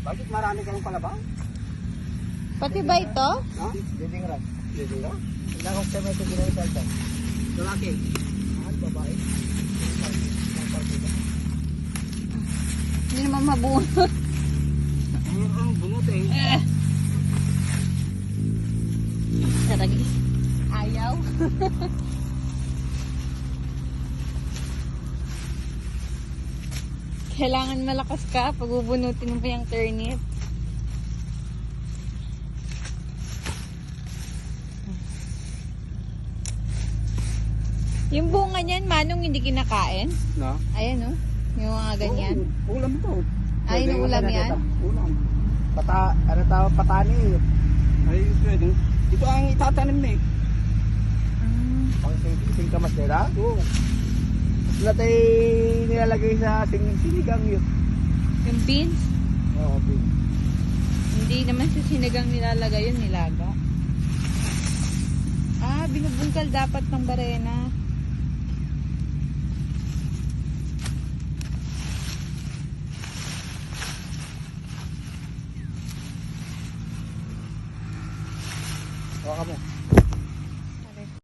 Bakit marami kayong palabaw? Pati ba ito? Ha? Diding ras. Diding ras? Ilang kong kaya may ito ginagawa. Lalaki. Mahal, babae. Hindi naman mabunot. Ang bunot eh. Saragi. Ayaw. Kailangan malakas ka pag bubunutin mo pa yung turnip. Yung bunga niyan, Manong, hindi kinakain? No? Ayan, oh. Yung mga ganyan. Oo, ulam to. Ay, yung ulam yan? Ulam. Ano tawag? Patani. Ay, pwede. Ito ang itatanim na eh. Pang singkamas nila? Oo. Tapos natin nilalagay sa sinigang yun. Yung beans? Oo, okay. Hindi naman sa sinigang nilalagay yun, nilaga. Ah, binubungkal dapat ng barena. Hawakan mo.